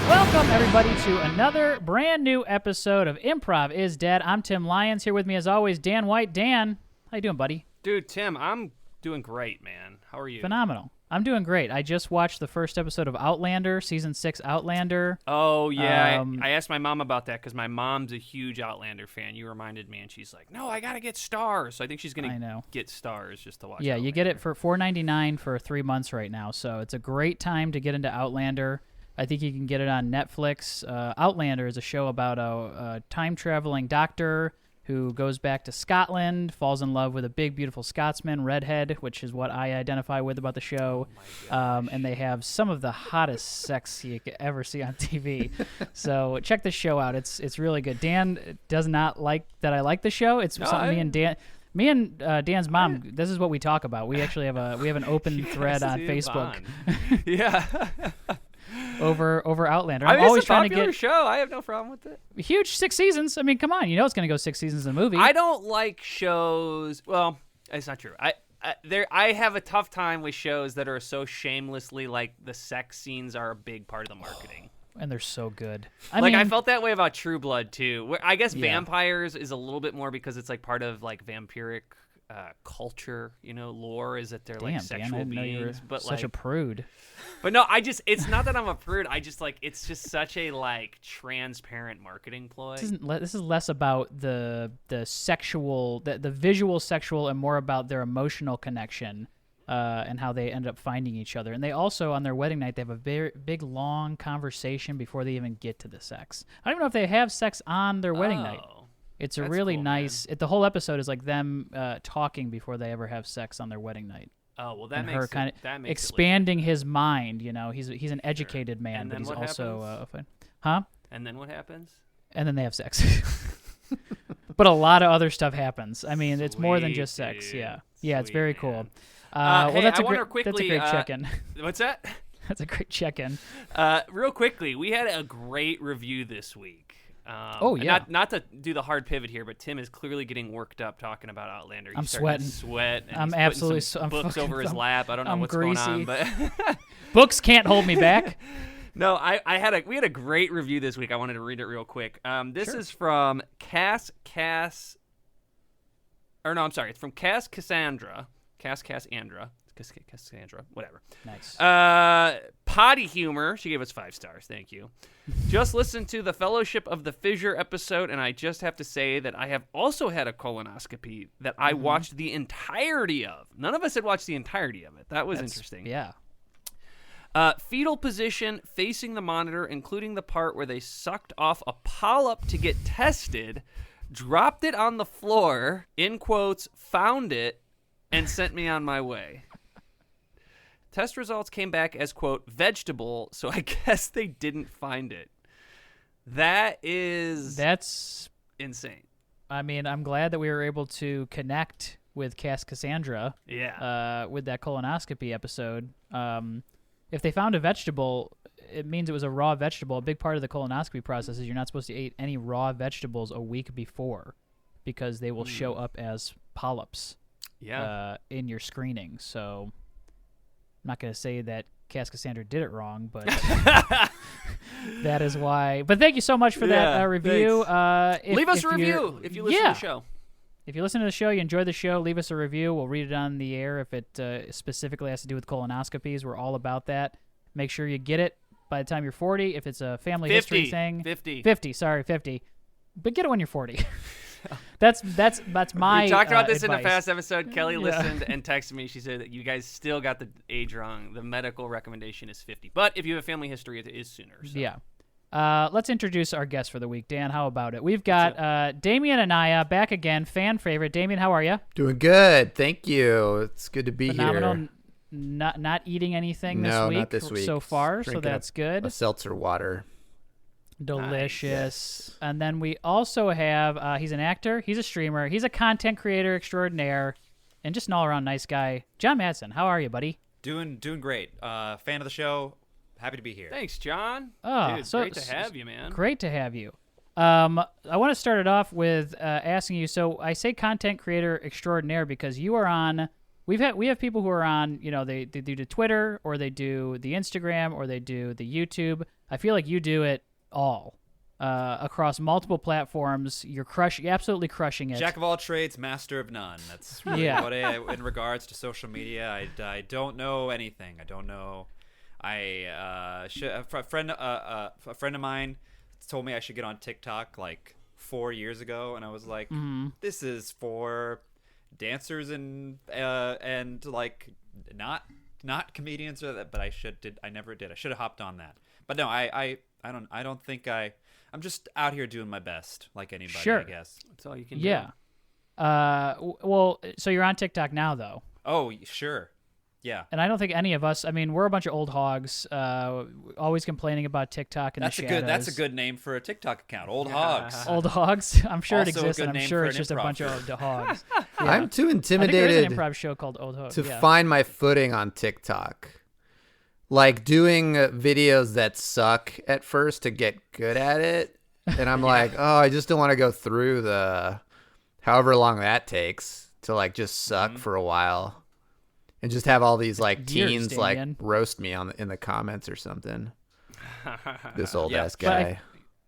Welcome, everybody, to another brand new episode of Improv is Dead. I'm Tim Lyons. Here with me, as always, Dan White. Dan, how you doing, buddy? Dude, Tim, I'm doing great, man. How are you? Phenomenal. I'm doing great. I just watched the first episode of Outlander, Season 6 Outlander. Oh, yeah. I asked my mom about that because my mom's a huge Outlander fan. You reminded me, and she's like, no, I got to get Stars. So I think she's going to get Stars just to watch Yeah, Outlander. You get it for $4.99 for 3 months right now, so it's a great time to get into Outlander. I think you can get it on Netflix. Outlander is a show about a time-traveling doctor who goes back to Scotland, falls in love with a big, beautiful Scotsman, redhead, which is what I identify with about the show. And they have some of the hottest sex you could ever see on TV. So check this show out. It's really good. Dan does not like that I like the show. It's something me and Dan's mom, this is what we talk about. We actually have an open thread on Facebook. Yeah. over Outlander. I'm always it's a trying popular to get show. I have no problem with it. Huge 6 seasons. I mean, come on, you know it's going to go 6 seasons in the movie. I don't like shows. Well, it's not true. I have a tough time with shows that are so shamelessly like the sex scenes are a big part of the marketing. And they're so good. I felt that way about True Blood too. Where I guess Vampires is a little bit more because it's like part of like vampiric culture, lore is that they're like sexual Dan, I didn't beings. know you were but such a prude. But no, it's not that I'm a prude. I just like it's just such a like transparent marketing ploy. This is less about the sexual, the visual sexual, and more about their emotional connection and how they end up finding each other. And they also, on their wedding night, they have a very big, long conversation before they even get to the sex. I don't even know if they have sex on their wedding night. It's a really nice. The whole episode is like them talking before they ever have sex on their wedding night. Oh well, that and makes her kind of expanding his mind. He's an educated man, but he's also huh? And then what happens? And then they have sex. But a lot of other stuff happens. I mean, it's more than just sex. Dude. Yeah, it's very cool. Well, that's a great check-in. What's that? That's a great check-in. Real quickly, we had a great review this week. Not to do the hard pivot here, but Tim is clearly getting worked up talking about Outlander. I'm sweating. And I'm he's absolutely. some books over his lap. I don't know what's greasy. going on, but books can't hold me back. No, we had a great review this week. I wanted to read it real quick. This is from It's from Cassandra, whatever. Nice. Potty humor. She gave us 5 stars. Thank you. Just listened to the Fellowship of the Fissure episode, and I just have to say that I have also had a colonoscopy that I watched the entirety of. None of us had watched the entirety of it. That's interesting. Yeah. Fetal position, facing the monitor, including the part where they sucked off a polyp to get tested, dropped it on the floor, in quotes, found it, and sent me on my way. Test results came back as, quote, vegetable, so I guess they didn't find it. That's insane. I mean, I'm glad that we were able to connect with Cassandra. Yeah. With that colonoscopy episode. If they found a vegetable, it means it was a raw vegetable. A big part of the colonoscopy process is you're not supposed to eat any raw vegetables a week before because they will show up as polyps in your screening. So I'm not going to say that Cassandra did it wrong, but that is why. But thank you so much for that review. Leave us a review if you listen to the show. If you listen to the show, you enjoy the show, leave us a review. We'll read it on the air if it specifically has to do with colonoscopies. We're all about that. Make sure you get it by the time you're 40. If it's a family history thing. 50. But get it when you're 40. That's my We talked about this advice. in the past episode. Kelly listened and texted me. She said that you guys still got the age wrong. The medical recommendation is 50. But if you have a family history, it is sooner. So. Yeah. Let's introduce our guest for the week. Dan, how about it? We've got Damian Anaya back again, fan favorite. Damian, how are you? Doing good. Thank you. It's good to be Phenomenal. here. Not eating anything No, this week, not this week. so far, Drinking so that's good. A seltzer water. Delicious. Nice. And then we also have, he's an actor, he's a streamer, he's a content creator extraordinaire, and just an all-around nice guy. Jon Matteson, how are you, buddy? Doing great. Fan of the show. Happy to be here. Thanks, John. Oh, dude, it's great to have you, man. Great to have you. I want to start it off with asking you, so I say content creator extraordinaire because you are on we have people who are on, they do the Twitter or they do the Instagram or they do the YouTube. I feel like you do it all across multiple platforms. You're absolutely crushing it. Jack of all trades, master of none. That's really what in regards to social media. I don't know anything. I don't know. A friend of mine told me I should get on TikTok like 4 years ago, and I was like, this is for dancers and like not comedians or that, but I never did. I should have hopped on that. But no, I don't think I'm just out here doing my best like anybody, Sure. I guess. That's all you can do. Yeah. Well, so you're on TikTok now though. Oh, sure. Yeah. And I don't think any of us, I mean, we're a bunch of old hogs, always complaining about TikTok and That's the a shadows. that's a good name for a TikTok account. Old Hogs. Old hogs. I'm sure it Also a exists, good and I'm name sure for it's an just a improv bunch of hogs. Yeah. I'm too I think there is intimidated an improv show called Old Hogs. to Yeah. find my footing on TikTok. Like doing videos that suck at first to get good at it. And I'm like, oh, I just don't want to go through the however long that takes to like just suck for a while. And just have all these like Years, teens like Damian. roast me in the comments or something. This old ass But guy.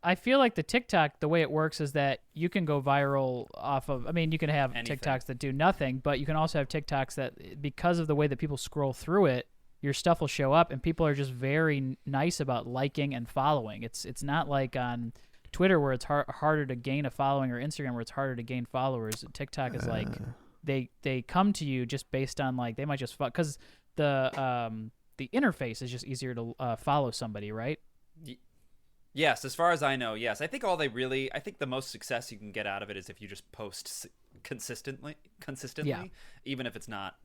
I feel like the TikTok, the way it works is that you can go viral off of, I mean, you can have Anything. TikToks that do nothing, but you can also have TikToks that, because of the way that people scroll through it, your stuff will show up, and people are just very nice about liking and following. It's not like on Twitter where it's harder to gain a following, or Instagram where it's harder to gain followers. TikTok is like they come to you just based on like they might just because the interface is just easier to follow somebody, right? Yes, as far as I know, yes. I think the most success you can get out of it is if you just post consistently, Yeah. even if it's not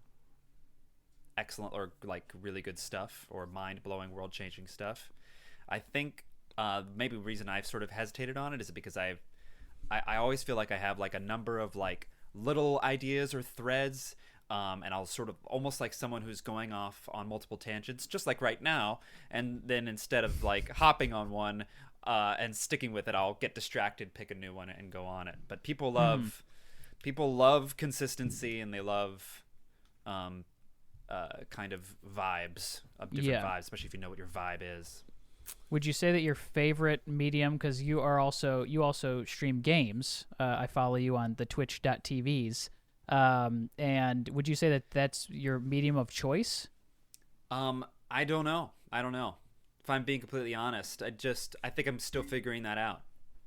excellent or like really good stuff or mind-blowing, world-changing stuff. I think maybe the reason I've sort of hesitated on it is because I always feel like I have like a number of like little ideas or threads, and I'll sort of almost like someone who's going off on multiple tangents, just like right now, and then instead of like hopping on one and sticking with it, I'll get distracted, pick a new one, and go on it. But people love consistency, and they love kind of vibes of different vibes, especially if you know what your vibe is. Would you say that your favorite medium, because you also stream games? I follow you on the Twitch.tvs. And would you say that that's your medium of choice? I don't know. If I'm being completely honest, I think I'm still figuring that out.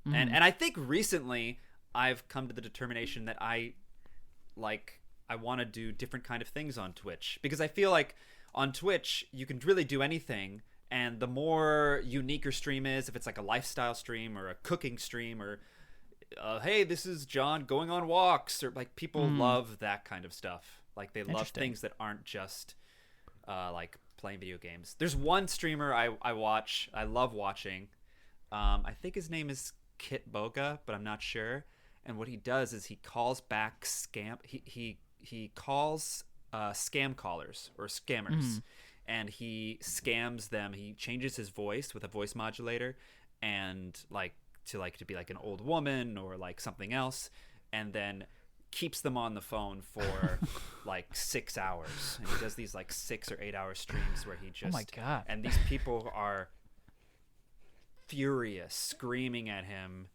And I think recently I've come to the determination that I want to do different kind of things on Twitch, because I feel like on Twitch you can really do anything. And the more unique your stream is, if it's like a lifestyle stream or a cooking stream, or hey, this is John going on walks, or like people love that kind of stuff. Like they love things that aren't just like playing video games. There's one streamer I watch, I love watching. I think his name is Kit Boga, but I'm not sure. And what he does is he calls back he calls scam callers or scammers. And he scams them. He changes his voice with a voice modulator, and to be like an old woman or like something else, and then keeps them on the phone for like 6 hours. And he does these like 6 or 8 hour streams where he just, oh my God. And these people are furious, screaming at him.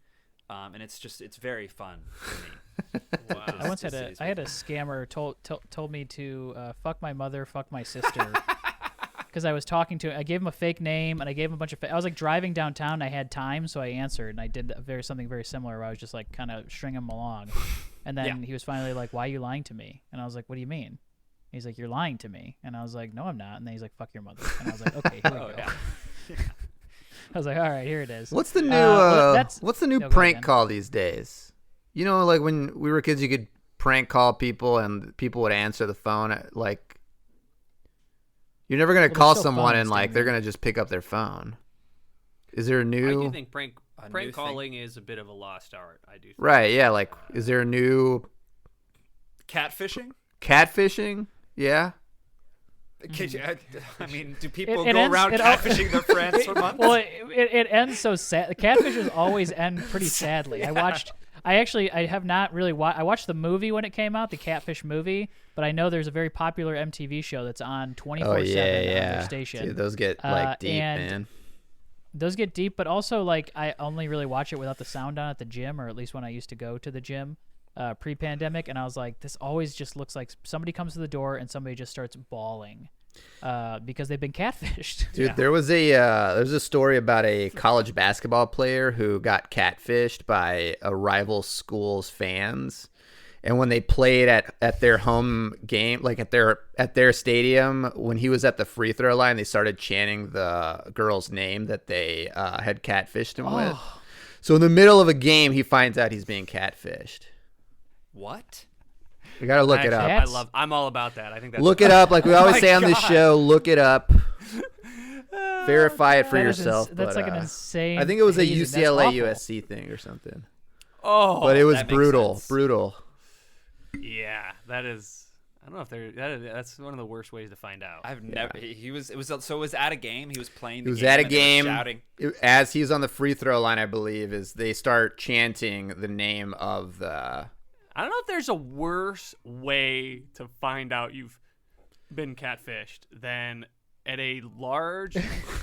And it's very fun for me. Wow. I once had a scammer told me to fuck my mother, fuck my sister. Because I was talking to, I gave him a fake name, and I gave him a bunch of. I was like driving downtown, and I had time, so I answered, and I did something very similar, where I was just like kind of stringing him along, and then he was finally like, "Why are you lying to me?" And I was like, "What do you mean?" He's like, "You're lying to me," and I was like, "No, I'm not." And then he's like, "Fuck your mother," and I was like, "Okay, here we go." I was like, "All right, here it is." What's the new what's the new go prank again. call these days? You know, like when we were kids, you could prank call people, and people would answer the phone. Like, you're never gonna call still someone phones, and like Damian. they're gonna just pick up their phone. Is there a I new? do think prank new calling is a bit of a lost art. I do think. Right? Yeah. Like, is there a new Catfishing? catfishing? Yeah. I mean, do people It go ends- around it- catfishing their friends for months? Well, it ends so sad. The catfishes always end pretty sadly. I I have not really I watched the movie when it came out, the Catfish movie, but I know there's a very popular MTV show that's on 24/7 on their station. Dude, those get like deep, and man. Those get deep, but also like I only really watch it without the sound on at the gym, or at least when I used to go to the gym pre-pandemic, and I was like, this always just looks like somebody comes to the door and somebody just starts bawling because they've been catfished. Dude, there's a story about a college basketball player who got catfished by a rival school's fans, and when they played at their home game, like at their stadium, when he was at the free throw line, they started chanting the girl's name that they had catfished him with. So in the middle of a game, he finds out he's being catfished. What? We gotta look it up. I'm all about that. I think that's Look it up, like we always say on this show. Look it up. Verify it for yourself. That's like an insane. I think it was a hazing. That's UCLA awful. USC thing or something. Oh, But it was that makes brutal, sense. brutal. yeah, that is. I don't know if that's one of the worst ways to find out. I've never. It was at a game. He was playing. He The was game at a and they were game. shouting. As he's on the free throw line, I believe, is they start chanting the name of the. I don't know if there's a worse way to find out you've been catfished than at a large,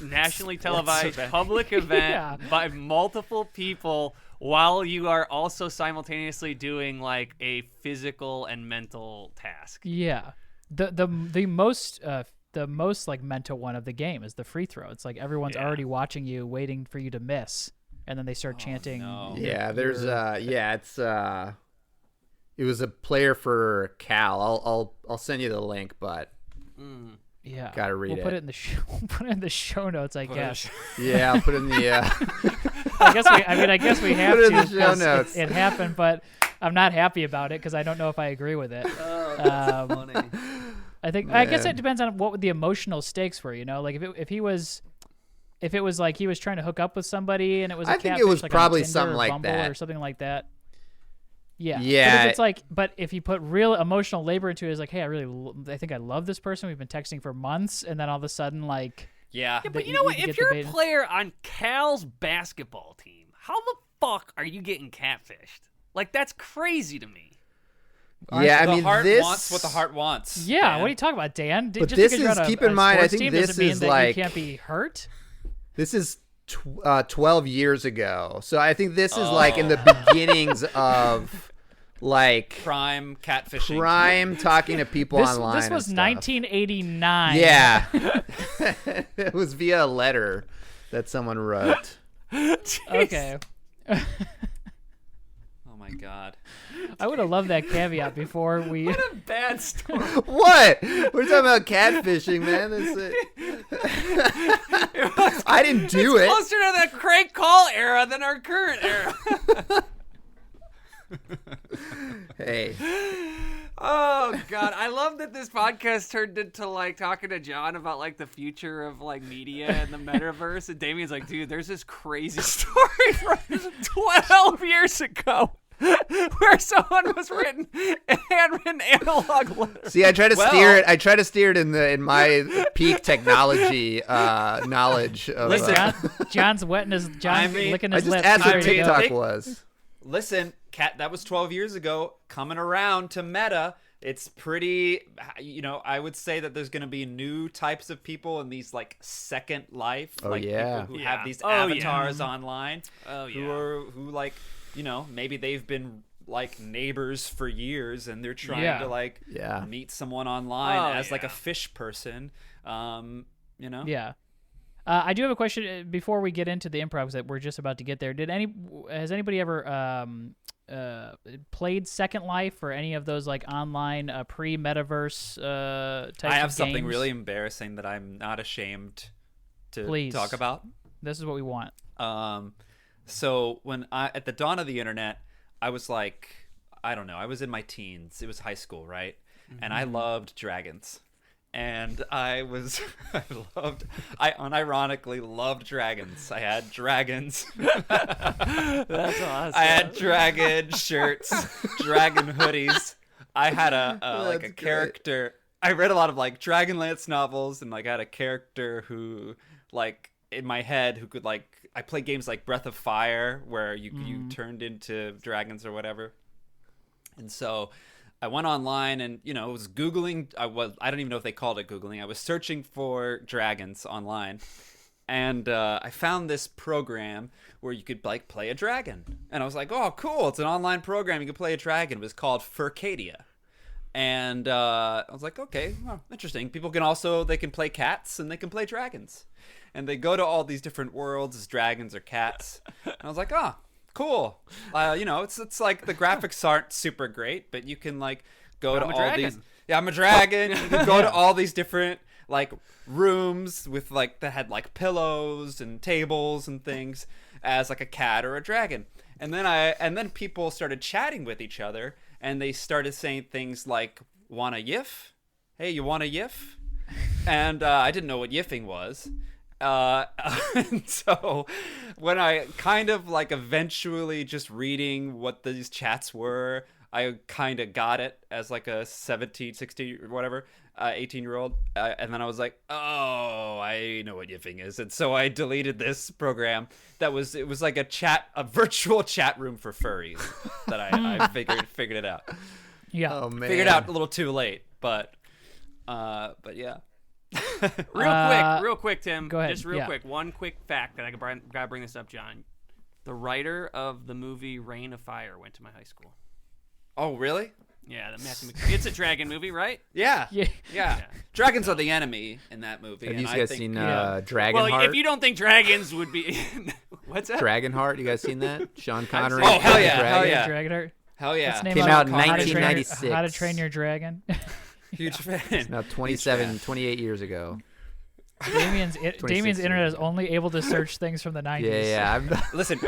nationally televised public event by multiple people while you are also simultaneously doing like a physical and mental task. Yeah, the most like mental one of the game is the free throw. It's like everyone's already watching you, waiting for you to miss, and then they start chanting. no. Yeah, there's it was a player for Cal. I'll send you the link, but Yeah, gotta read we'll it. put it in the show. We'll put it in the show notes, I guess. yeah, I'll put it in the. I guess we have Put it in to. the show 'cause notes. It happened, but I'm not happy about it because I don't know if I agree with it. Funny. I guess it depends on what the emotional stakes were. You know, like if it was like he was trying to hook up with somebody and it was a I think it catfish, was like probably on Tinder something or like Bumble that. or something like that. Yeah. Yeah. But if it's like, but if you put real emotional labor into it, it's like, hey, I think I love this person. We've been texting for months, and then all of a sudden, like, Yeah. Yeah, but you know what? If you're a player on Cal's basketball team, how the fuck are you getting catfished? Like, that's crazy to me. Yeah, I the mean, heart this wants what the heart wants. Yeah, Dan. what are you talking about, Dan? But Just this because you're is- on keep a in mind, I sports think team this doesn't mean is that like- you can't be hurt. This is 12 years ago, so I think this is like in the beginnings of like Prime catfishing. prime talking to people online. This and was stuff. 1989. Yeah, it was via a letter that someone wrote. Okay. Oh my god. I would have loved that caveat before we. Bad story. What? We're talking about catfishing, man. I didn't do it. Closer to the crank call era than our current era. Hey, Oh god, I love that this podcast turned into like talking to John about like the future of like media and the metaverse, and Damien's like, dude, there's this crazy story from 12 years ago where someone was handwritten analog letters. see, I try to steer it. I try to steer it in my peak technology knowledge. Of, Listen, John's wetting his. John's licking I his just lips. asked what There you go. TikTok Think- was. Listen, Kat, that was 12 years ago. Coming around to Meta, it's pretty, I would say that there's going to be new types of people in these like Second Life, Oh, like yeah. people who Yeah. have these Oh, yeah. avatars online, Oh, who yeah. are like, maybe they've been like neighbors for years and they're trying Yeah. to like Yeah. meet someone online Oh, as like a yeah. fish person. Yeah. I do have a question before we get into the improv that we're just about to get there. Has anybody ever played Second Life or any of those like online pre-metaverse types I have of something games? really embarrassing that I'm not ashamed to Please. talk about. This is what we want. So when at the dawn of the internet, I was like, I don't know, I was in my teens. It was high school, right? And I loved dragons. And I unironically loved dragons. I had dragons. That's awesome. I had dragon shirts, dragon hoodies. I had a That's great. character. I read a lot of like Dragonlance novels, and like I had a character who like in my head who could I play games like Breath of Fire where you turned into dragons or whatever. And so I went online and, was Googling. I don't even know if they called it Googling. I was searching for dragons online. And I found this program where you could play a dragon. And I was like, oh, cool. It's an online program. You can play a dragon. It was called Furcadia. And I was like, okay, well, interesting. People they can play cats and they can play dragons. And they go to all these different worlds as dragons or cats. And I was like, oh, cool. It's like the graphics aren't super great, but you can go to all these. Yeah, I'm a dragon. You can go to all these different rooms with that had pillows and tables and things as a cat or a dragon. And then people started chatting with each other and they started saying things like, want a yiff? Hey, you want a yiff? And I didn't know what yiffing was. And so when I kind of eventually just reading what these chats were, I kind of got it as a 17, 16 or whatever, 18-year-old. And then I was like, oh, I know what yiffing is. And so I deleted this program it was like a virtual chat room for furries that I figured it out. Yeah. Oh, man. Figured it out a little too late, but yeah. Real quick, Tim. Go ahead. Just real quick. One quick fact that I gotta bring this up, John. The writer of the movie Reign of Fire went to my high school. Oh, really? Yeah, it's a dragon movie, right? Yeah. Yeah. Yeah. Dragons are the enemy in that movie. Have you and guys think, seen Well, Dragonheart? if you don't think dragons would be, what's that? Dragonheart, you guys seen that? Sean Connery. Oh, hell yeah, Dragon? hell yeah. Dragonheart. Hell yeah. What's the name Came of it? out in How to Train- 1996. How to Train Your Dragon. Huge fan. Now 28 years ago. Damian's 26 internet years is only able to search things from the 90s. Yeah. I'm not, Listen,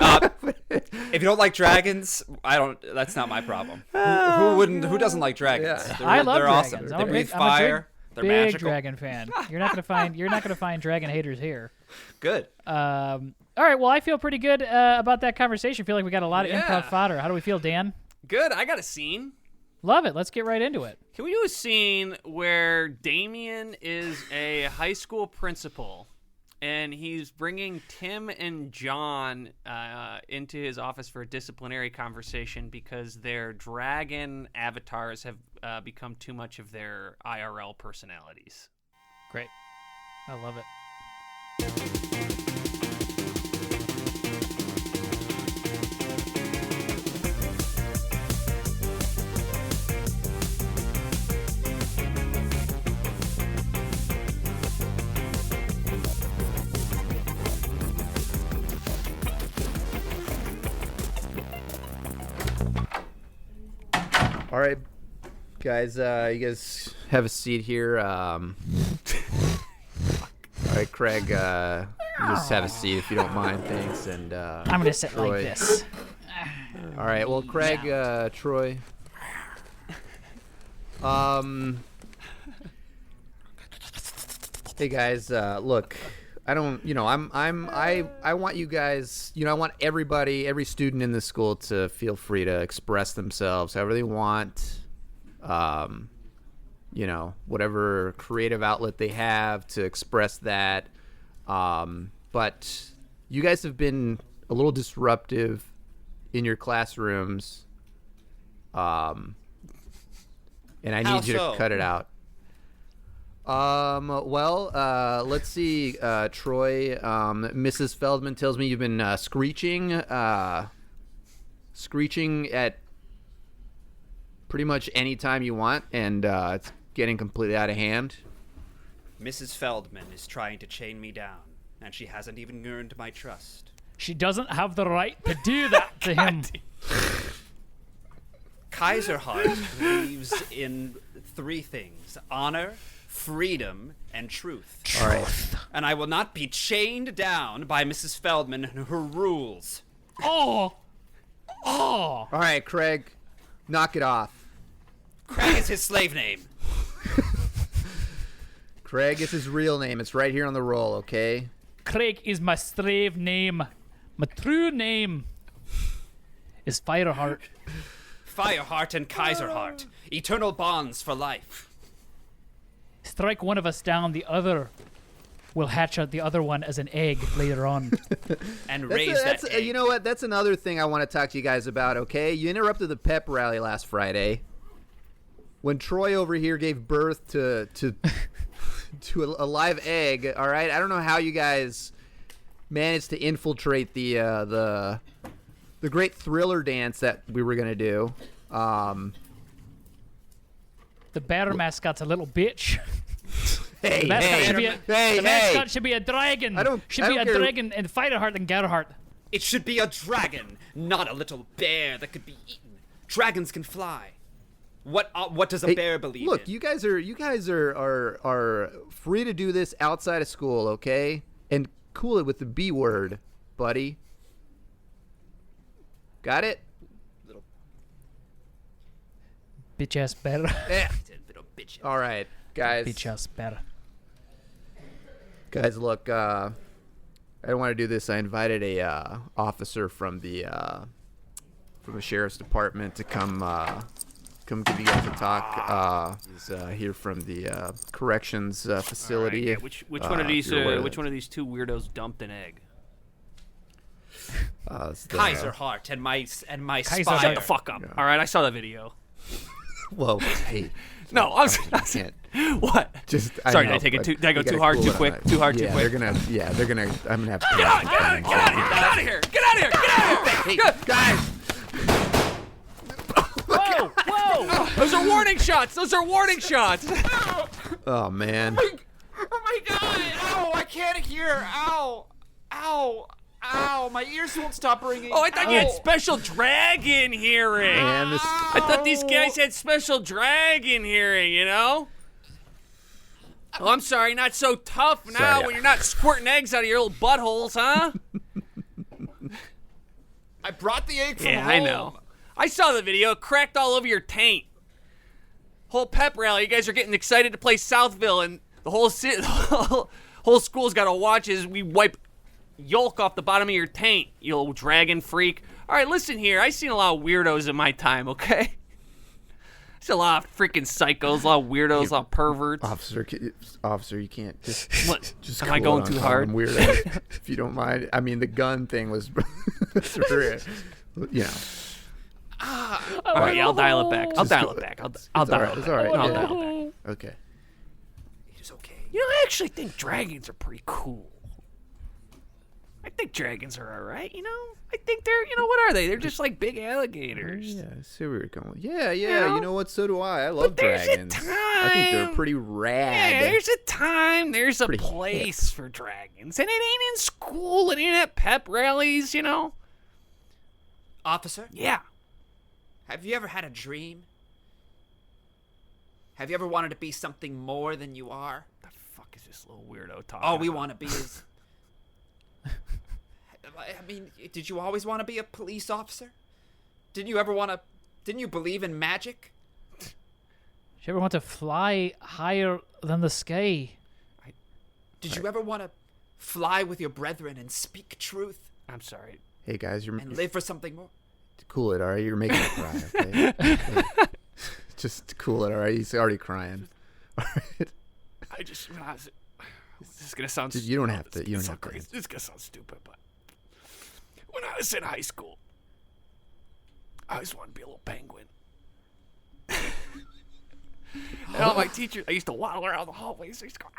if you don't like dragons, that's not my problem. Who doesn't like dragons? Yeah. I love they're dragons. awesome. I'm a They breathe big- I'm a fire. They're Big magical. dragon fan. You're not gonna find dragon haters here. Good. All right. Well, I feel pretty good about that conversation. I feel like we got a lot of Yeah. improv fodder. How do we feel, Dan? Good. I got a scene. Love it. Let's get right into it. Can we do a scene where Damian is a high school principal and he's bringing Tim and John into his office for a disciplinary conversation because their dragon avatars have become too much of their IRL personalities? Great. I love it. all right, guys. You guys have a seat here. All right, Craig. You just have a seat if you don't mind. Thanks. And I'm gonna sit Troy. like this. All right. Well, Craig, Troy. Hey guys. Look. I don't. I want you guys. I want every student in the school to feel free to express themselves however they want. Whatever creative outlet they have to express that. But you guys have been a little disruptive in your classrooms. And I How need you so? to cut it out. Let's see, Troy. Mrs. Feldman tells me you've been screeching at pretty much any time you want, and it's getting completely out of hand. Mrs. Feldman is trying to chain me down, and she hasn't even earned my trust. She doesn't have the right to do that to him. Kaiserheart believes in three things: honor, freedom, and truth. All right. And I will not be chained down by Mrs. Feldman and her rules. Oh. All right, Craig. Knock it off. Craig is his slave name. Craig is his real name. It's right here on the roll, okay? Craig is my slave name. My true name is Fireheart. Fireheart and Kaiserheart. Eternal bonds for life. Strike one of us down, the other we'll hatch out the other one as an egg later on. And raise that egg. You know what? That's another thing I want to talk to you guys about, okay? You interrupted the pep rally last Friday when Troy over here gave birth to a live egg, all right? I don't know how you guys managed to infiltrate the great thriller dance that we were going to do. The bear mascot's a little bitch. Hey, The mascot, hey, mascot should be a dragon. I don't a care. dragon and fight harder than Gerhardt. It should be a dragon, not a little bear that could be eaten. Dragons can fly. What does a bear believe Look, in? you guys are free to do this outside of school, okay? And cool it with the B word, buddy. Got it? Bitch ass bear. Yeah. Little bitch. All right, guys. Bitch ass bear. Guys, look, I don't want to do this. I invited a officer from the sheriff's department to come give you guys a talk. He's here from the corrections facility. Yeah, which one of these two weirdos dumped an egg? Kaiser Heart and my Kaiser spire. Shut the fuck up. All right, I saw the video. Whoa, hey. No, I You can't. what? Just Sorry, I know, did I take it but too? Did I go you gotta too hard, cool too it on quick? that. Too hard, too Yeah, quick. I'm gonna have to. Get out of here! Get out of here! Get out of here! Hey, guys. Whoa! Whoa! Those are warning shots. Those are warning shots. Oh man. Oh my god! Ow! I can't hear! Ow! Ow! Ow! My ears won't stop ringing. Oh, I thought you had special dragon hearing. Man, this. I thought these guys had special dragon hearing, you know? Oh, I'm sorry, not so tough now Sorry, when you're not squirting eggs out of your little buttholes, huh? I brought the egg from Yeah, home. I know. I saw the video. It cracked all over your taint. Whole pep rally. You guys are getting excited to play Southville, and the whole whole school's got to watch as we wipe yolk off the bottom of your taint, you little dragon freak. All right, listen here. I've seen a lot of weirdos in my time, okay? I've seen a lot of freaking psychos, a lot of weirdos, a lot of perverts. Officer, you can't just. What? Just Am I cool going it too on hard? them weirdos, if you don't mind. I mean, the gun thing was, you know. All right, yeah, I'll dial it back. I'll dial it back. I'll dial it back. It's all right. I'll Yeah. dial it back. Okay. It's okay. You know, I actually think dragons are pretty cool. I think dragons are all right, you know? I think they're, what are they? They're just like big alligators. Yeah, I see where you're going. Yeah, know? you know what? So do I. I love there's a dragons. I think they're time. pretty Yeah, rad. there's a time, there's a Pretty place for dragons. And it ain't in school, it ain't at pep rallies, you know? Officer, Yeah. have you ever had a dream? Have you ever wanted to be something more than you are? The fuck is this little weirdo talking All we about? want to be is... I mean, did you always want to be a police officer? Didn't you believe in magic? Did you ever want to fly higher than the sky? Did you ever want to fly with your brethren and speak truth I'm sorry. Hey guys, you're and live for something more? cool it. All right, you're making me cry. Okay? Yeah. Just cool it. All right, he's already crying. All right. This is gonna sound. You don't have to. You don't so have to. crazy. This is gonna sound stupid, but when I was in high school, I always wanted to be a little penguin. And all my teachers, I used to waddle around the hallways. I used to go.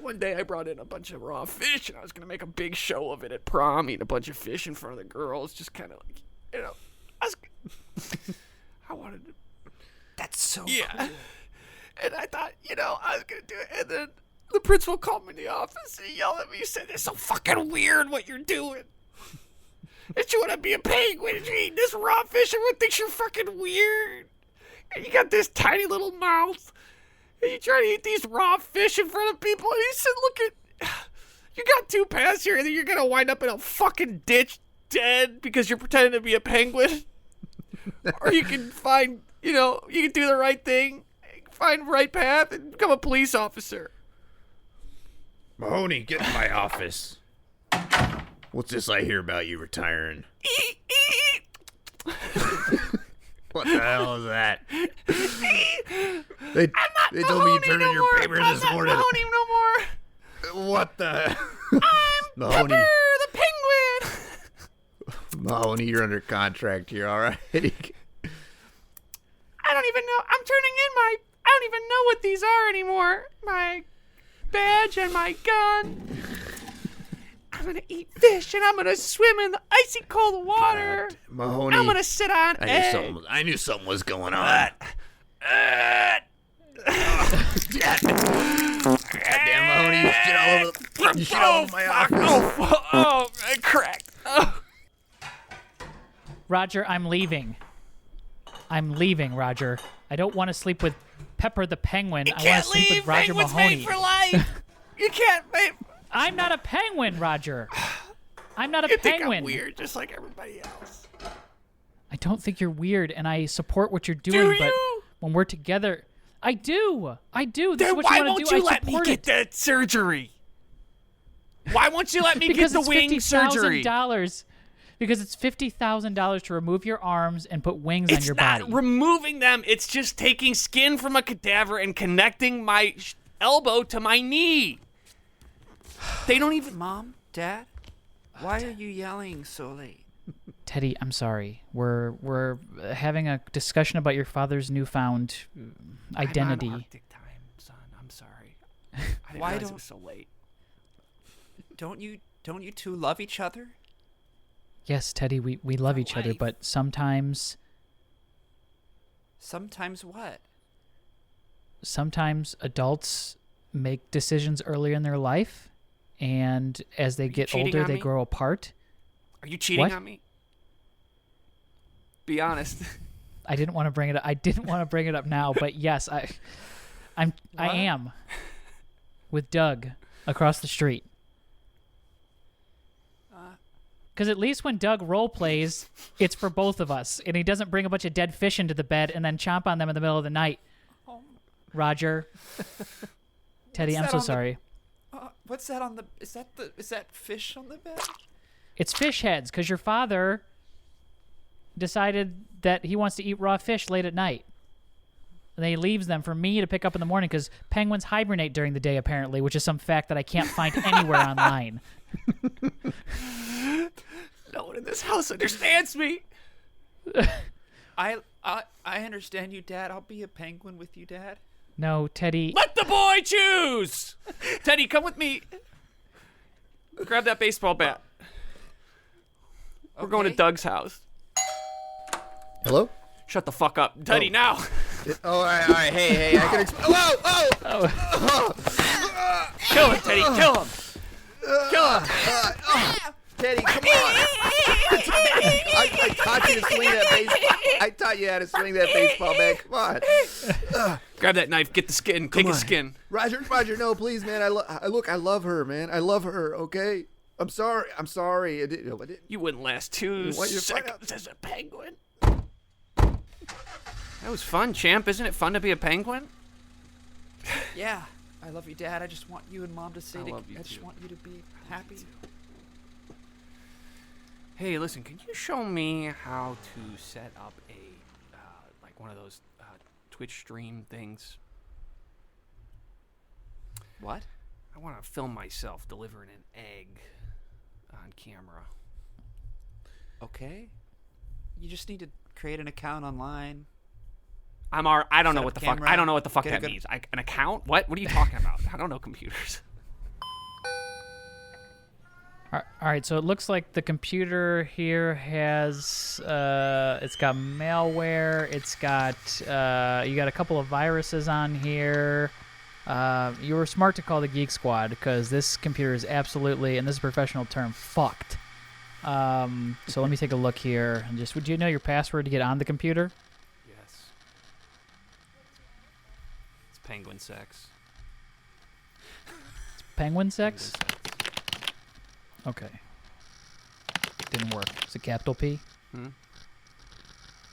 One day I brought in a bunch of raw fish, and I was gonna make a big show of it at prom, eating a bunch of fish in front of the girls, just kind of like, I wanted to. That's so Yeah. cool. And I thought, I was going to do it. And then the principal called me in the office and he yelled at me. He said, "It's so fucking weird what you're doing. If you want to be a penguin and you're eating this raw fish, everyone thinks you're fucking weird. And you got this tiny little mouth. And you try to eat these raw fish in front of people." And he said, "Look you got two paths here. Either you're going to wind up in a fucking ditch dead because you're pretending to be a penguin. Or you can find, you can do the right thing. Find the right path and become a police officer." Mahoney, get in my office. What's this I hear about you retiring? What the hell is that? They told me you turned in your papers this morning. Mahoney no more. What the? I'm Mahoney. Pepper the penguin. Mahoney, you're under contract here, all right? I don't even know. I'm turning in my. I don't even know what these are anymore. My badge and my gun. I'm gonna eat fish and I'm gonna swim in the icy cold water. Mahoney. I'm gonna sit on eggs. I knew something was going on. Goddamn, Mahoney, you shit all over my office. Oh, I cracked. Oh. Roger, I'm leaving. I'm leaving, Roger. I don't want to sleep with Pepper the penguin. I want to sleep with Roger Penguins Mahoney. made for life. You can't make. I'm not a penguin, Roger. I'm not a You penguin. think I'm weird, just like everybody else. I don't think you're weird, and I support what you're doing. But you? when we're together, I do. This Then is what why you want won't to do. you I let me support get it. that surgery? Why won't you let me Because get the it's wing surgery? $50,000. Because it's $50,000 to remove your arms and put wings on It's your not body. removing them. It's just taking skin from a cadaver and connecting my elbow to my knee. They don't even. Mom, Dad, why are you yelling so late? Teddy, I'm sorry. We're having a discussion about your father's newfound identity. I'm on Arctic time, son. I'm sorry. I didn't Why realize it don't- was so late. Don't you two love each other? Yes, Teddy, we love each other, life. but sometimes Sometimes what? adults make decisions earlier in their life, and as they get cheating older, on they me? grow apart. Are you cheating What? on me? Be honest. I didn't want to bring it up. I didn't want to bring it up now, but yes, I am with Doug across the street. Because at least when Doug role plays, it's for both of us, and he doesn't bring a bunch of dead fish into the bed and then chomp on them in the middle of the night. Roger, Teddy, I'm that so on the- sorry. What's that on the? Is that fish on the bed? It's fish heads, because your father decided that he wants to eat raw fish late at night. And then he leaves them for me to pick up in the morning, because penguins hibernate during the day, apparently, which is some fact that I can't find anywhere online. No one in this house understands me. I understand you, Dad. I'll be a penguin with you, Dad. No, Teddy. Let the boy choose. Teddy, come with me. Grab that baseball bat. We're going to Okay. Doug's house. Hello? Shut the fuck up. Teddy, now. Oh, all right. Hey, I can Whoa! Kill him, Teddy. Kill him. Kill him. Teddy, come on! I taught you to swing that baseball. I taught you how to swing that baseball bat. Come on, Grab that knife. Get the skin. Take his on. skin. Roger, no, please, man. I love her, man. I love her. Okay, I'm sorry. I didn't. You wouldn't last 2 want you to find seconds as a penguin. That was fun, champ. Isn't it fun to be a penguin? Yeah, I love you, Dad. I just want you and Mom to stay I together. love you I just too. want you to be happy. Hey, listen. Can you show me how to set up a like one of those Twitch stream things? What? I want to film myself delivering an egg on camera. Okay. You just need to create an account online. I don't know Set what up the fuck. camera, I don't know what the fuck get a that good- means. An account? What? What are you talking about? I don't know computers. All right, so it looks like the computer here has it's got malware. It's got you got a couple of viruses on here. You were smart to call the Geek Squad, because this computer is absolutely, and this is a professional term, fucked. So let me take a look here. And just, would you know your password to get on the computer? Yes. It's penguin sex. Penguin sex? Okay. Didn't work. Is it capital P? Hmm?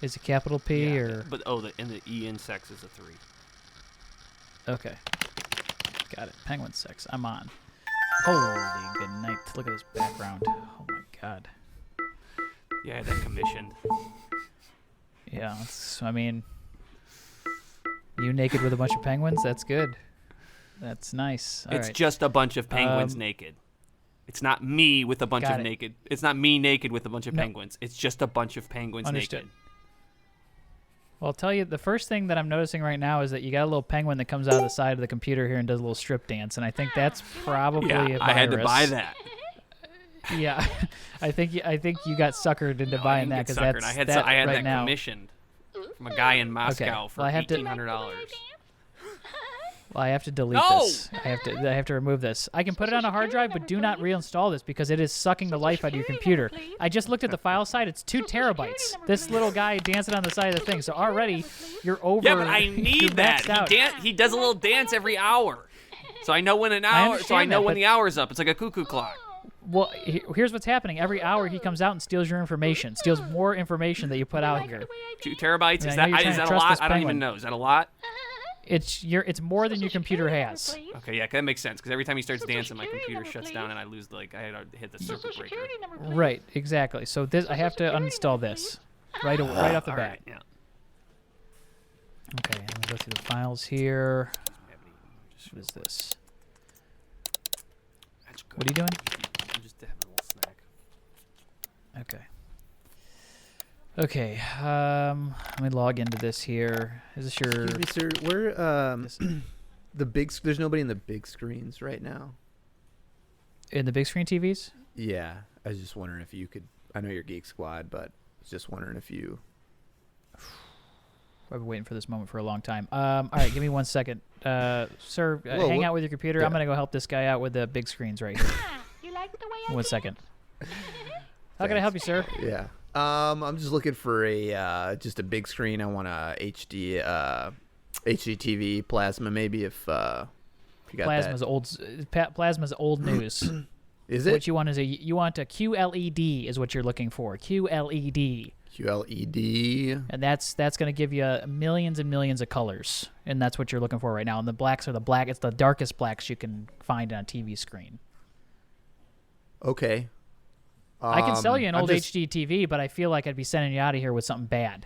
Is it capital P Yeah, or? but the E in sex is a 3. Okay. Got it. Penguin sex. I'm on. Holy good night. Look at this background. Oh my god. Yeah, I had that commissioned. Yeah, I mean, you naked with a bunch of penguins? That's good. That's nice. All It's right. just a bunch of penguins naked. It's not me with a bunch Got of it. naked. It's not me naked with a bunch of No. penguins. It's just a bunch of penguins Understood. naked. Well, I'll tell you, the first thing that I'm noticing right now is that you got a little penguin that comes out of the side of the computer here and does a little strip dance, and I think that's probably Yeah, a virus. I had to buy that. Yeah, I think you got suckered into No, I buying didn't that get because suckered. that's I had that I had right that now. commissioned from a guy in Moscow for Well, I have to- $1,800. Well, I have to delete No! this. I have to remove this. I can put it on a hard drive, but do not reinstall this because it is sucking the life out of your computer. I just looked at the file size; it's 2 terabytes. This little guy dancing on the side of the thing. So already you're over. Yeah, but I you're need that. maxed out. He does a little dance every hour, so I know when an hour. So I understand know that, when but- the hour's up. It's like a cuckoo clock. Well, here's what's happening. Every hour he comes out and steals your information, steals more information that you put out here. 2 terabytes. Yeah, Is I know you're that trying to a trust lot? this I don't even penguin. know. Is that a lot? It's more than your computer has. Okay, yeah, that makes sense. Because every time he starts dancing, my computer shuts down and I lose I had to hit the circuit breaker. Right, exactly. So this I have to uninstall this right off the All bat. right, yeah. Okay, let me go through the files here. What is this? That's good. What are you doing? I'm just having a little snack. Okay. Okay. Let me log into this here. Is this your? Excuse me, sir. We're This- the big. There's nobody in the big screens right now. in the big screen TVs? Yeah, I was just wondering if you could. I know you're Geek Squad, but I was just wondering if you. I've been waiting for this moment for a long time. All right, give me 1 second, sir. Whoa, hang what- out with your computer. yeah. I'm gonna go help this guy out with the big screens right here. You like the way I 1 second. How can I help you, sir? Yeah. I'm just looking for a just a big screen. I want a HDTV plasma, maybe if you got Plasma's that. old. Plasma's old news. Is it What you want is you want a QLED is what you're looking for. QLED. QLED? And that's going to give you millions and millions of colors, and that's what you're looking for right now. And the blacks are the black. It's the darkest blacks you can find on a TV screen. Okay. I can sell you an I'm old just- HD TV, but I feel like I'd be sending you out of here with something bad,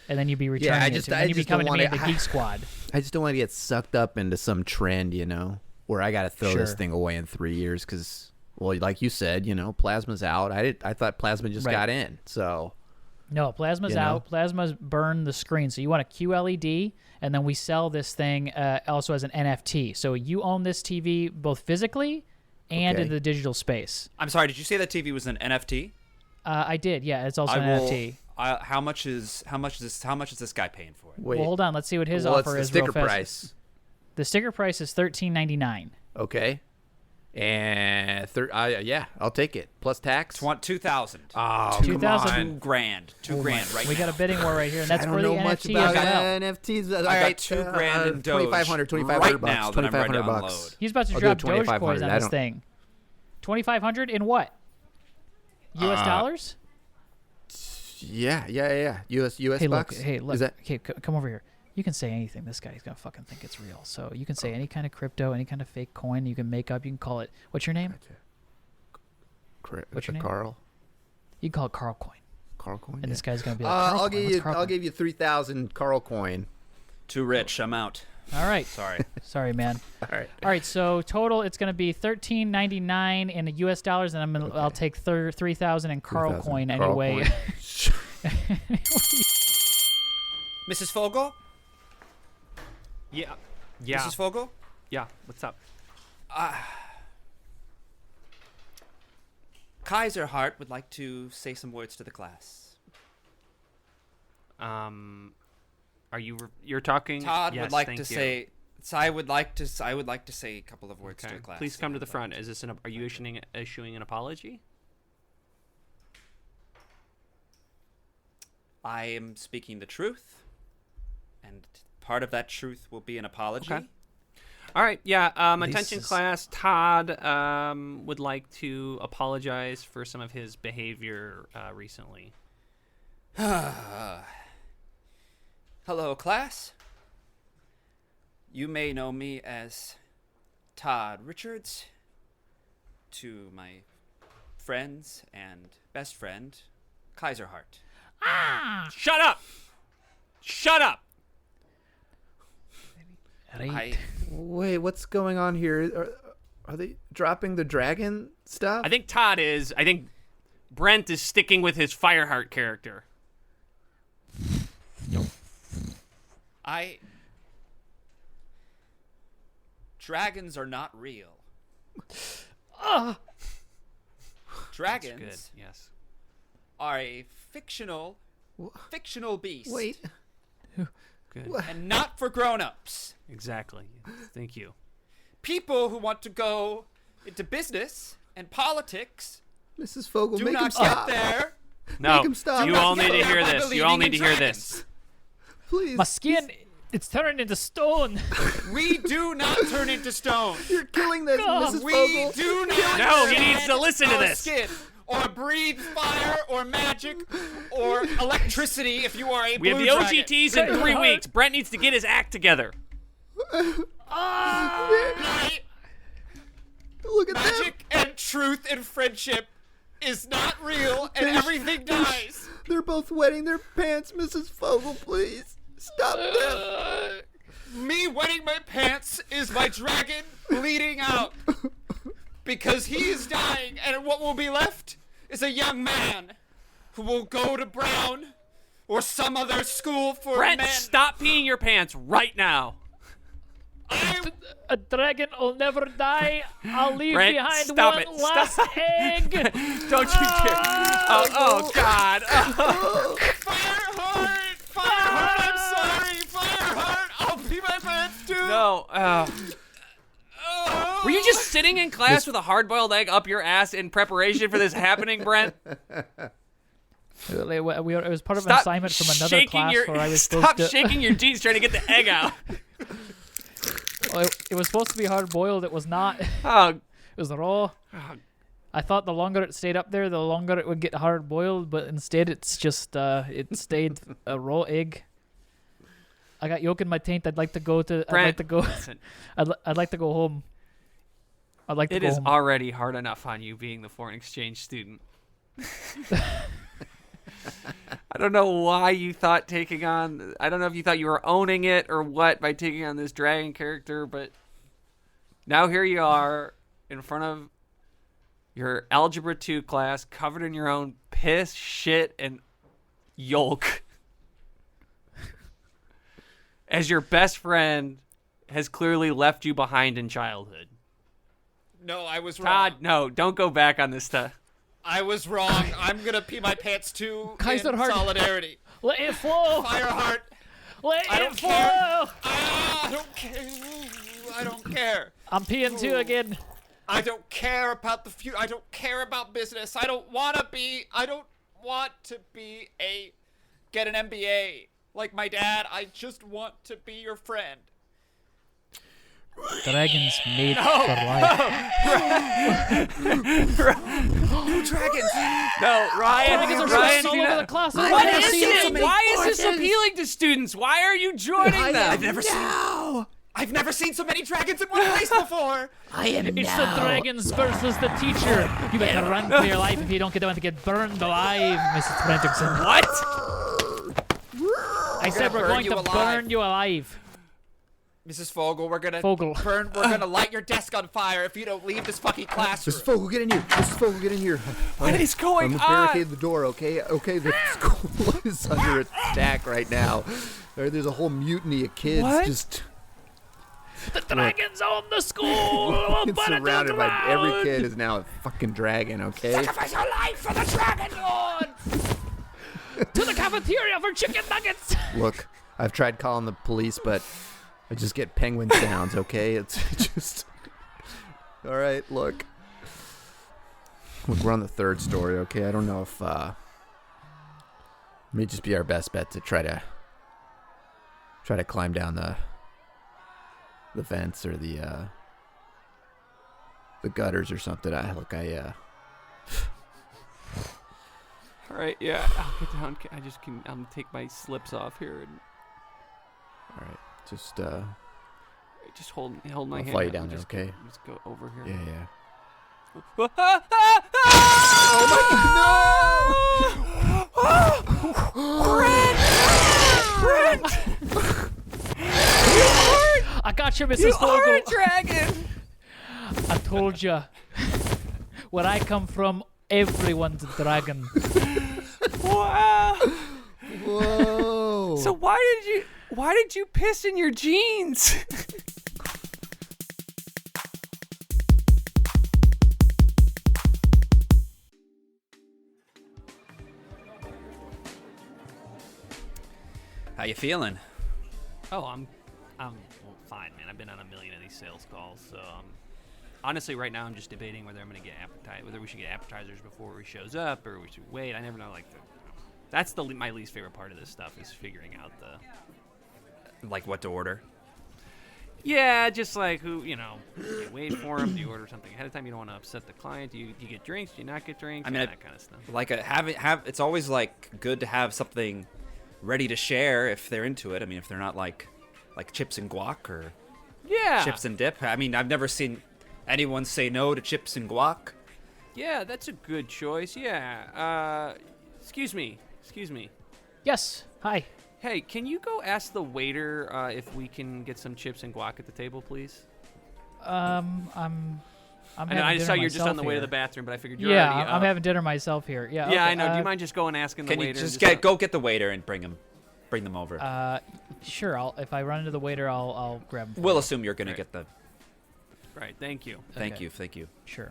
and then you'd be returning I it just- to me. I And you'd be just don't coming to me wanna- at the Geek Squad. I just don't want to get sucked up into some trend, where I got to throw this Sure. thing away in 3 years because, well, like you said, plasma's out. I thought plasma just Right. got in, so No, plasma's You know? out. Plasma's burned the screen. So you want a QLED, and then we sell this thing also as an NFT. So you own this TV both physically and Okay. in the digital space. I'm sorry. Did you say that TV was an NFT? I did. Yeah, it's also an NFT. How much is this guy paying for it? wait. Well, hold on. Let's see what his what's offer the is real sticker fast. price? The sticker price is $13.99. Okay. And yeah, I'll take it. Plus tax. 2,000. Oh, come 2,000. $2,000. $2,000 right We now. got a bidding war right here, and that's I don't for the know much NFT about as well. NFTs. I got $2,000 in Doge 2,500 right bucks. now that I'm ready to 2,500 bucks. unload. He's about to I'll drop do 2,500. Dogecoins on I this don't- thing. 2,500 in what? U.S. dollars? Yeah. US Hey, look. bucks. Hey, look. Is that Come over here. You can say anything. This guy's gonna fucking think it's real. So you can say any kind of crypto, any kind of fake coin you can make up. You can call it. What's your name? What's your name? Carl? You can call it Carl Coin. Carl coin. And yeah. this guy's gonna be like, Carl I'll Coin? give What's you. Carl I'll Coin? give you 3,000 Carl coin. Too rich. I'm out. All right. Sorry. Sorry, man. All right. All right. So total, it's gonna be $13.99 in the U.S. dollars, and I'll take 3,000 in Carl 3,000 Coin Carl anyway. coin. Mrs. Fogel? Yeah. Mrs. Fogel? Yeah. What's up? Kaiser Hart would like to say some words to the class. Are you're talking? Todd Yes, would like thank to you. say. So I would like to say a couple of words Okay. to the class. Please come to the front. Is this are you issuing an apology? I am speaking the truth, and part of that truth will be an apology. Okay. All right. Yeah. This Attention is- class. Todd would like to apologize for some of his behavior recently. Hello, class. You may know me as Todd Richards. To my friends and best friend, Kaiser Hart. Shut up! Shut up. Right. Wait, what's going on here? Are they dropping the dragon stuff? I think Todd is. I think Brent is sticking with his Fireheart character. Dragons are not real. Dragons Good. Yes. are a fictional beast. Wait. Good. And not for grown-ups. Exactly. Thank you. People who want to go into business and politics Mrs. Fogel, do make him not stop. get there. No. Make him stop. You Not all need to yet. hear by this. You all believing need to in hear dragons. this. Please. My skin, it's turned into stone. We do not turn into stone. You're killing this, Mrs. We Fogel. do not. No, he turn needs to listen to our this. Skin, or breathe fire, or magic, or electricity. If you are a We have blue the dragon. OGTs in 3 weeks. Brent needs to get his act together. Light, Look at them. magic and truth and friendship is not real, and everything dies. They're both wetting their pants, Mrs. Fogel, please. Stop them. Me wetting my pants is my dragon bleeding out. Because he is dying, and what will be left is a young man who will go to Brown or some other school for Brent, men. stop peeing your pants right now. A dragon will never die. I'll leave Brent, behind stop one it. last Stop. egg. Don't you dare. Oh, God. Fireheart, I'm sorry, Fireheart. I'll pee my pants too. No. Were you just sitting in class with a hard-boiled egg up your ass in preparation for this happening, Brent? It was part of an Stop assignment from another shaking class your, where I was Stop supposed to. shaking your jeans trying to get the egg out. Well, it was supposed to be hard boiled. It was not. It Oh, was raw. I thought the longer it stayed up there, the longer it would get hard boiled. But instead, it's just it stayed a raw egg. I got yolk in my taint. I'd like to go to. Brent, I'd like to go. listen. I'd like to go home. I'd like to It go is home. already hard enough on you being the foreign exchange student. I don't know why you thought taking on... I don't know if you thought you were owning it or what by taking on this dragon character, but now here you are in front of your Algebra 2 class covered in your own piss, shit, and yolk. As your best friend has clearly left you behind in childhood. No, I was wrong. Todd, no, don't go back on this stuff. I was wrong. I'm gonna pee my pants too in Kaiserheart. solidarity. Let it flow. Fireheart. Let I it don't flow. care. I don't care. I don't care. I'm peeing too again. I don't care about the future. I don't care about business. I don't want to be get an MBA like my dad. I just want to be your friend. Dragons made for life. Dragons. No, Ryan, Dragons are Ryan, all do over not- the class. What I've is seen so it? many Why is this horses. appealing to students? Why are you joining them? I've never seen so many dragons in one place before. It's the dragons versus the teacher. You better run for your life if you don't want to get burned alive, Mrs. Fredrickson. What? I said we're burn going you to alive. burn you alive. Mrs. Fogel, we're gonna Fogel. We're gonna light your desk on fire if you don't leave this fucking classroom. Mrs. Fogel, get in here. Mrs. Fogel, get in here. What is going I'm on? gonna barricade the door, okay? Okay, the school is under attack right now. There's a whole mutiny of kids What? just The dragons own the school. We'll it's burn it to the surrounded by every ground. kid is now a fucking dragon, okay? Sacrifice your life for the dragon lord. To the cafeteria for chicken nuggets. Look, I've tried calling the police, but I just get penguin sounds, okay? It's just... All right, look. Look, we're on the third story, okay? I don't know if... may just be our best bet to try to climb down the vents or the gutters or something. All right, yeah, I'll get down. I'm take my slips off here and all right, just hold my I'll hand. fly you out down and there, just okay? Just go over here. yeah. Brent! gotcha, Mrs. You Vogel. are a dragon. I told you. Where I come from, everyone's a dragon. Wow. Whoa. So why did you piss in your jeans? How you feeling? Oh, I'm well, fine, man. I've been on a million of these sales calls, so honestly, right now I'm just debating whether I'm gonna get whether we should get appetizers before he shows up or we should wait. I never know. That's my least favorite part of this stuff is figuring out Like what to order? Yeah, just like who, do you wait for him? Do you order something ahead of time? You don't want to upset the client. Do you get drinks? Do you not get drinks? I mean, that kind of stuff. Like it's always like good to have something ready to share if they're into it. I mean, if they're not like chips and guac or chips and dip. I mean, I've never seen anyone say no to chips and guac. Yeah, that's a good choice. Yeah. Excuse me. Yes. Hi. Hey, can you go ask the waiter if we can get some chips and guac at the table, please? I'm I just saw you're just on the way to the bathroom, but I figured you're already I'm having dinner myself here. Yeah. Yeah, okay, I know. Do you mind just going and asking the Can waiter? you just go get the waiter and bring them over? Sure. If I run into the waiter, I'll grab him. for We'll you. assume you're gonna get the. Right. Thank you. Thank you. Sure.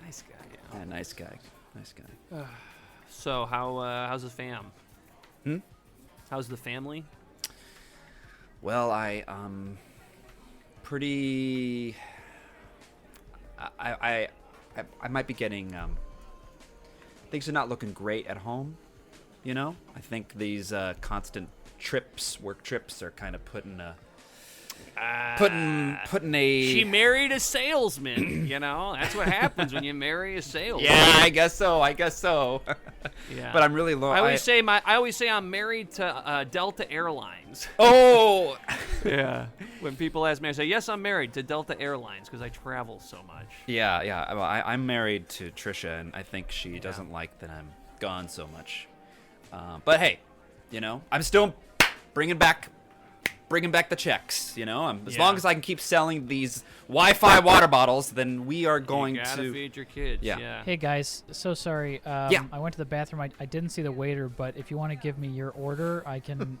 Nice guy. Yeah, nice guy. So how's the fam? Hmm? How's the family? Well, I pretty. I might be getting. Things are not looking great at home. I think these constant work trips, are kind of putting a. She married a salesman. That's what happens when you marry a salesman. Yeah, I guess so. Yeah. But I'm really low. I always say I'm married to Delta Airlines. Oh. Yeah. When people ask me, I say, yes, I'm married to Delta Airlines because I travel so much. Yeah. Well, I'm married to Trisha, and I think she doesn't like that I'm gone so much. But hey, I'm still bringing back the checks. As long as I can keep selling these Wi-Fi water bottles, then we are going you gotta to feed your kids. Yeah. Hey guys, so sorry. Yeah. I went to the bathroom. I didn't see the waiter, but if you want to give me your order, I can.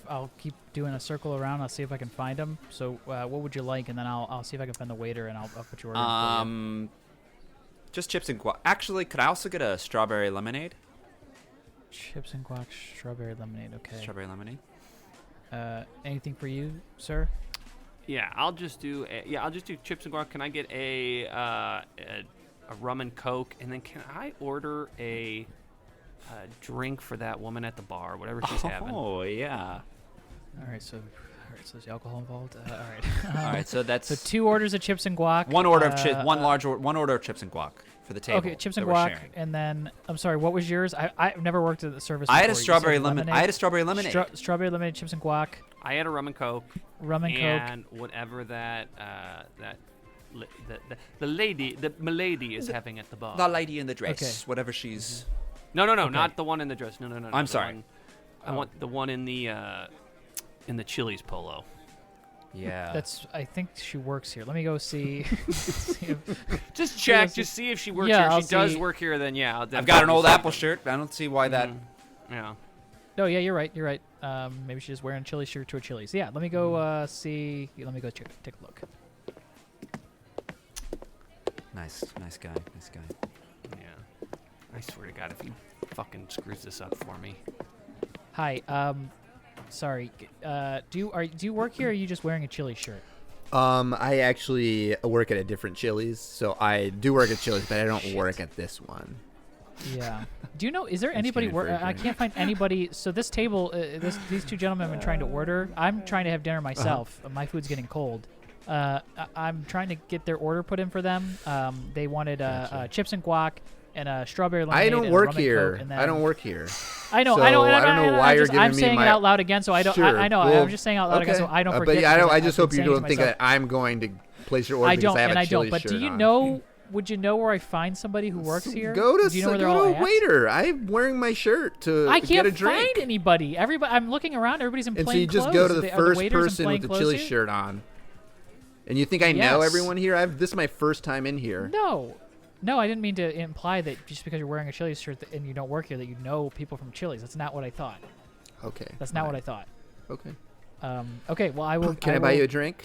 I'll keep doing a circle around. I'll see if I can find him. So what would you like? And then I'll see if I can find the waiter, and I'll put your order in for you. Just chips and guac. Actually, could I also get a strawberry lemonade? Chips and guac, strawberry lemonade. Okay. Strawberry lemonade. Anything for you, sir? Yeah, I'll just do chips and guac. Can I get a rum and coke, and then can I order a drink for that woman at the bar, whatever she's having? Oh yeah. All right, so there's alcohol involved. All right. All right, so that's So 2 orders of chips and guac. one order of chips, one order of chips and guac for the table. Okay, chips and that we're guac, sharing. and then I'm sorry. What was yours? I've never worked at the service. I had a before. You strawberry said lemon. I had a strawberry lemonade. Strawberry lemonade, chips and guac, I had a rum and coke, rum and coke. and whatever the milady is having at the bar. The lady in the dress, Okay. whatever she's. No, not the one in the dress. No. I'm the sorry. one- I want the one in the Chili's polo. Yeah. I think she works here. Let me go see. Just check, Yes, just see if she works yeah, here. If I'll she does see. work here, then yeah. I've got an old Apple shirt. I don't see why that. Yeah. No, yeah, you're right. Maybe she's just wearing a Chili shirt to a Chili's. Yeah, let me go see. Let me go take a look. Nice guy. Yeah. I swear to God, if he fucking screws this up for me. Hi. Sorry. Do you work here? Or are you just wearing a Chili shirt? I actually work at a different Chili's, so I do work at Chili's, but I don't work at this one. Yeah. Do you know? Is there anybody? for a I drink. can't find anybody. So this table, these 2 gentlemen have been trying to order. I'm trying to have dinner myself. My food's getting cold. I'm trying to get their order put in for them. They wanted chips and guac and a strawberry lemonade. I don't and work rum and here. Coke, and I then- don't work here. I know. So I know. I don't know why you're giving I'm me saying my- it out loud again, so I don't. Sure. I know. Well, I'm just saying it out loud again, so I don't But forget. yeah, because I I've just been hope you saying it don't to think myself. that I'm going to place your order I because don't, I have and a I don't. Chili's But do shirt you on. know? Would you know where I find somebody who works here? Go to Do you know where they're all go to at? a waiter. I'm wearing my shirt to I get can't a drink. find anybody. Everybody, I'm looking around. Everybody's in And plain so you just clothes. go to the Are first waiters in person plain with the clothes Chili's here? shirt on. And you think I know Yes. everyone here? This is my first time in here. No, I didn't mean to imply that just because you're wearing a Chili's shirt and you don't work here that you know people from Chili's. That's not what I thought. Okay. That's not what I thought. Okay. Okay, well, I will. Can I buy you a drink?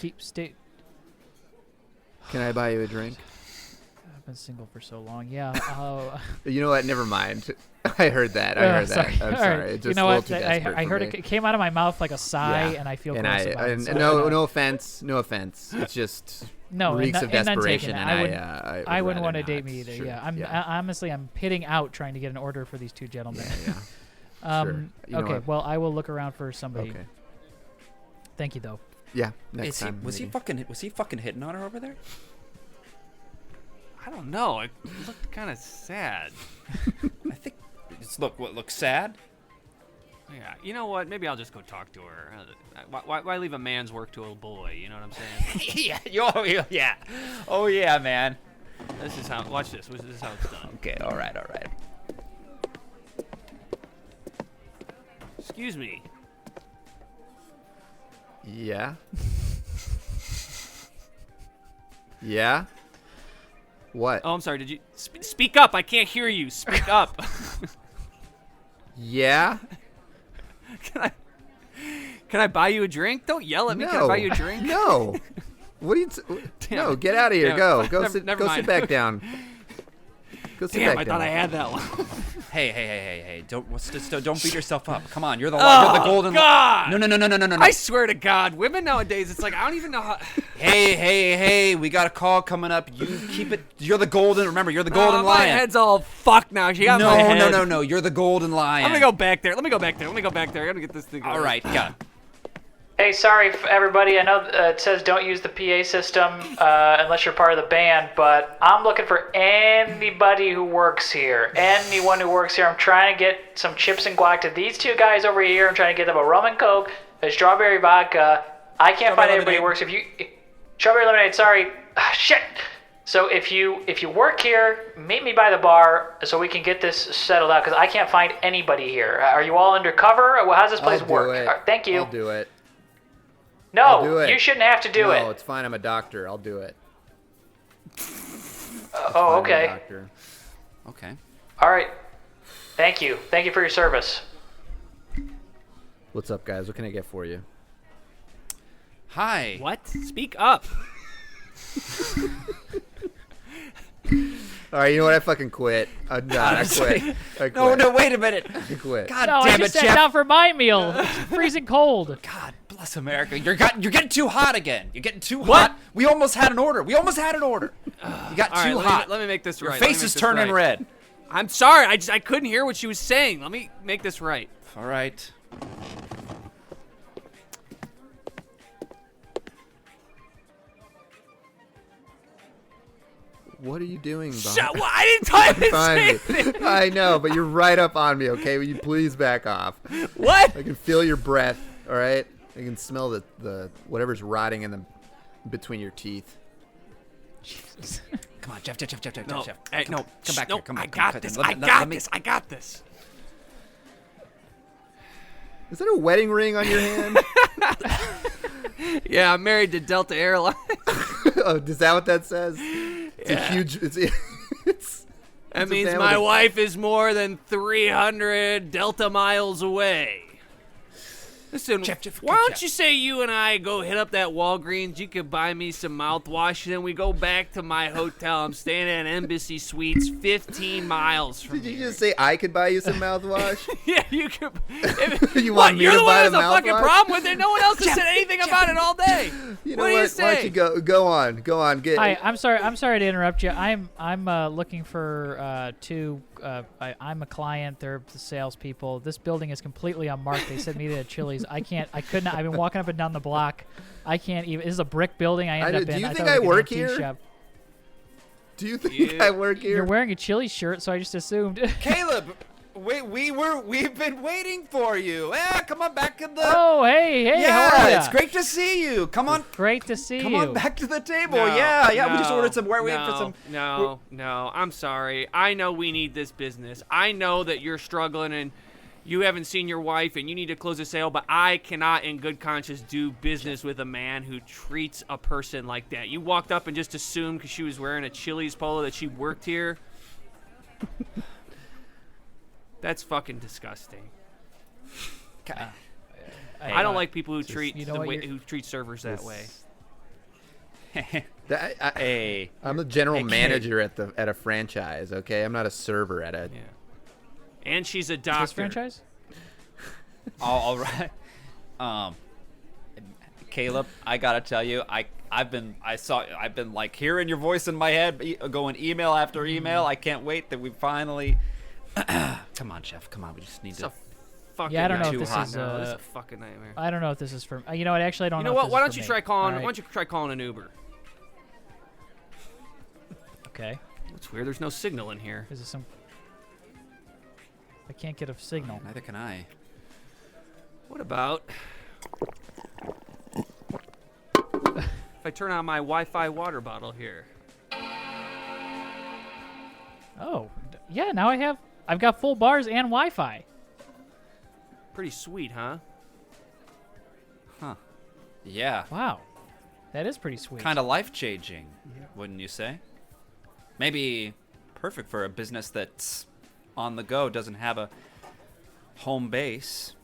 Can I buy you a drink? I've been single for so long. Yeah. You know what? Never mind. I heard that. I heard sorry. that. I'm All sorry. right. It's You just know a little what? too desperate I for heard me. it came out of my mouth like a sigh, Yeah. and I feel And gross about it. and so no offense. No offense. It's just No, reeks and of none taken. desperation, and I wouldn't rather want to not. date me either. Sure. Yeah, honestly, I'm pitting out trying to get an order for these two gentlemen. Yeah. Sure. You know Okay, what? well, I will look around for somebody. Okay. Thank you, though. Yeah. Next Is he, time. was he maybe. fucking hitting on her over there? I don't know. It looked kind of sad. I think. What looks sad? Yeah. You know what? Maybe I'll just go talk to her. Why leave a man's work to a boy? You know what I'm saying? Yeah. Oh yeah, man. This is how. Watch this. This is how it's done. Okay. All right. Excuse me. Yeah. Yeah. What? Oh, I'm sorry. Did you speak up? I can't hear you. Speak up. Yeah. Can I buy you a drink? Don't yell at me. No. Can I buy you a drink? No. What are you? Damn No. it. Get out of here. Damn it. Go. Never Go mind. sit back down. Go sit Damn, back I down. thought I had that one. Hey! Don't beat yourself up. Come on, you're the golden. God! No. I swear to God, women nowadays, it's like I don't even know how. Hey! We got a call coming up. You keep it. You're the golden. Remember, you're the golden My lion. head's all fucked now. She got my head. No. You're the golden lion. Let me go back there. I gotta get this thing. All right, got it. Hey, sorry, everybody. I know it says don't use the PA system unless you're part of the band, but I'm looking for anybody who works here. Anyone who works here. I'm trying to get some chips and guac to these two guys over here. I'm trying to get them a rum and coke, a strawberry vodka. I can't find anybody who works. Strawberry lemonade. Sorry. Shit. So if you work here, meet me by the bar so we can get this settled out because I can't find anybody here. Are you all undercover? How's this place I'll do work? it. Thank you. I'll do it. No, do it. you shouldn't have to do it. No, it's fine. I'm a doctor. I'll do it. Oh, I'm a okay. doctor. Okay. All right. Thank you. Thank you for your service. What's up, guys? What can I get for you? Hi. What? Speak up. All right, you know what? I fucking quit. I'm done. I quit. No, wait a minute. I quit. God No, damn I it, just sat Jeff. down for my meal. It's freezing cold. God bless America. You're getting too hot again. You're getting too hot. We almost had an order. You got All too right, hot. Let me make this Your right. Let me face make is this turning right. red. I'm sorry. I couldn't hear what she was saying. Let me make this right. All right. What are you doing, Bob? Shut. Well, I didn't tell you to say Find anything. me. I know, but you're right up on me, okay? Will you please back off? What? I can feel your breath, all right? I can smell the whatever's rotting in the between your teeth. Come on, Jeff. No. Jeff. Hey, no. Come back no, here. Come I back. got this. I got this. Is that a wedding ring on your hand? Yeah, I'm married to Delta Airlines. Oh, is that what that says? It's a huge. It's That a means family. my wife is more than 300 Delta miles away. Listen, Jeff, why don't you say you and I go hit up that Walgreens? You could buy me some mouthwash, and then we go back to my hotel. I'm staying at Embassy Suites, 15 miles from Did you here. just say I could buy you some mouthwash? Yeah, you could. You What, want me you're to the buy one the who has a fucking mouthwash? problem with it. No one else has said anything about it all day. You know what do you say? Why don't you go on? Get. Hi, I'm sorry to interrupt you. I'm looking for two. I'm a client. They're the salespeople. This building is completely unmarked. They sent me to Chili's. I couldn't. I've been walking up and down the block. I can't even. This is a brick building. I ended up in. Do you I think thought it I was an work antique here? shop. Do you think I work here? You're wearing a Chili's shirt, so I just assumed. Caleb, we've been waiting for you. Come on back to the. Oh, hey, yeah, how are ya? it's great to see you. Come on. Great to see Come you. on back to the table. No, Yeah. We just no, ordered some. We're waiting for some. No. I'm sorry. I know we need this business. I know that you're struggling, and you haven't seen your wife and you need to close a sale, but I cannot in good conscience do business with a man who treats a person like that. You walked up and just assumed because she was wearing a Chili's polo that she worked here. That's fucking disgusting. I don't like people who treat who treat servers that way. I'm the general manager at a franchise. Okay, I'm not a server at a. Yeah. And she's a doctor. This franchise? All right. Caleb, I gotta tell you, I've been like hearing your voice in my head, going email after email. I can't wait that we finally. Come on, Jeff. Come on. We just need to. Yeah, I don't know if this hot is. now. This is a fucking nightmare. I don't know if this is for. You know what? Actually, I don't know. You know what? If this Why is don't for you me. try calling? All right. Why don't you try calling an Uber? Okay. It's weird. There's no signal in here. Is this some? I can't get a signal. Neither can I. What about if I turn on my Wi-Fi water bottle here? Oh, yeah. Now I've got full bars and Wi-Fi. Pretty sweet, huh? Huh. Yeah. Wow, that is pretty sweet. Kind of life-changing, wouldn't you say? Maybe perfect for a business that's on the go, doesn't have a home base.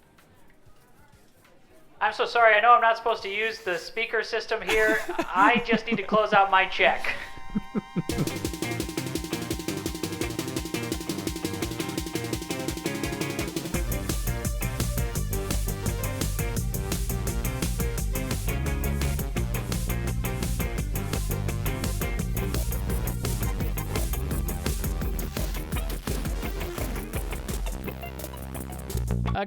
I'm so sorry. I know I'm not supposed to use the speaker system here. I just need to close out my check.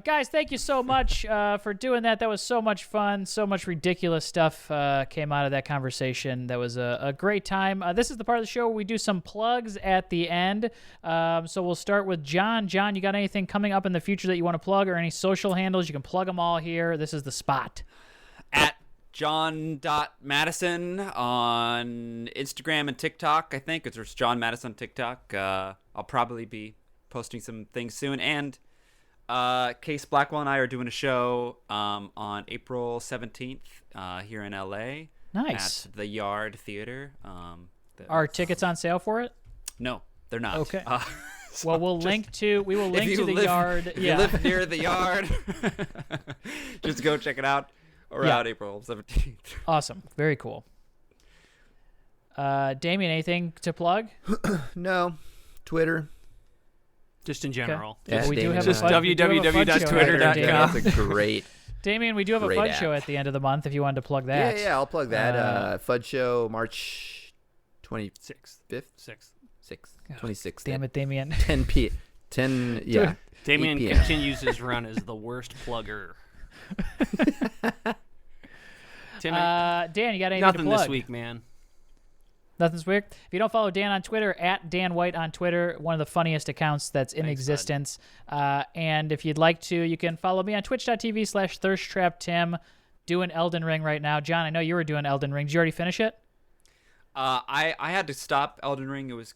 Guys, thank you so much for doing that. That was so much fun. So much ridiculous stuff came out of that conversation. That was a great time. This is the part of the show where we do some plugs at the end. So we'll start with John. John, you got anything coming up in the future that you want to plug or any social handles? You can plug them all here. This is the spot. At Jon.Matteson on Instagram and TikTok, I think. It's Jon Matteson TikTok. I'll probably be posting some things soon. And Case Blackwell and I are doing a show on April 17th here in LA. Nice. At the Yard Theater. Are tickets on sale for it? No, they're not. Okay. So well, we will link to the Yard. If you live near the Yard, just go check it out. Around April 17th. Awesome. Very cool. Damian, anything to plug? No. Twitter. Just in general. Yeah, we do have just a fun, www.twitter.com. That's a great. Damian, we do have a Great fun app. show at the end of the month if you wanted to plug that. Yeah, I'll plug that. Fud Show, March 25th? 6th. 26th. Damn it, Damian. 10 p. 10, yeah. Damien 8 p.m. continues his run as the worst plugger. Tim, Dan, you got anything nothing to plug? this week, man. Nothing this week? If you don't follow Dan on Twitter, at Dan White on Twitter, one of the funniest accounts that's in existence. And if you'd like to, you can follow me on twitch.tv/ThirstTrapTim, doing Elden Ring right now. John, I know you were doing Elden Ring. Did you already finish it? I had to stop Elden Ring. It was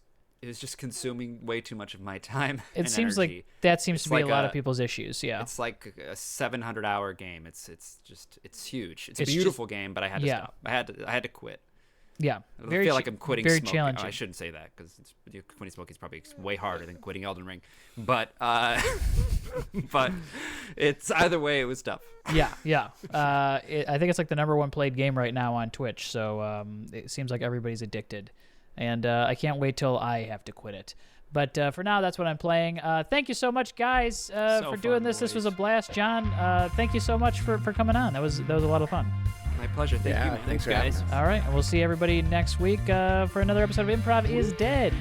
just consuming way too much of my time. It seems energy. like that seems to be like a lot of people's issues. Yeah. It's like a 700-hour game. It's huge. It's a It's beautiful game, but I had to stop. I had to quit. Yeah. I feel like I'm quitting very smoking. challenging. I shouldn't say that because quitting smoking is probably way harder than quitting Elden Ring. But but it's either way, it was tough. Yeah. I think it's like the #1 played game right now on Twitch. So it seems like everybody's addicted, and I can't wait till I have to quit it. But for now, that's what I'm playing. Thank you so much, guys, for doing fun, this. This was a boys. blast, John. Thank you so much for coming on. That was a lot of fun. My pleasure. Thank you, man. Thanks, guys. All right, and we'll see everybody next week for another episode of Improv is Dead.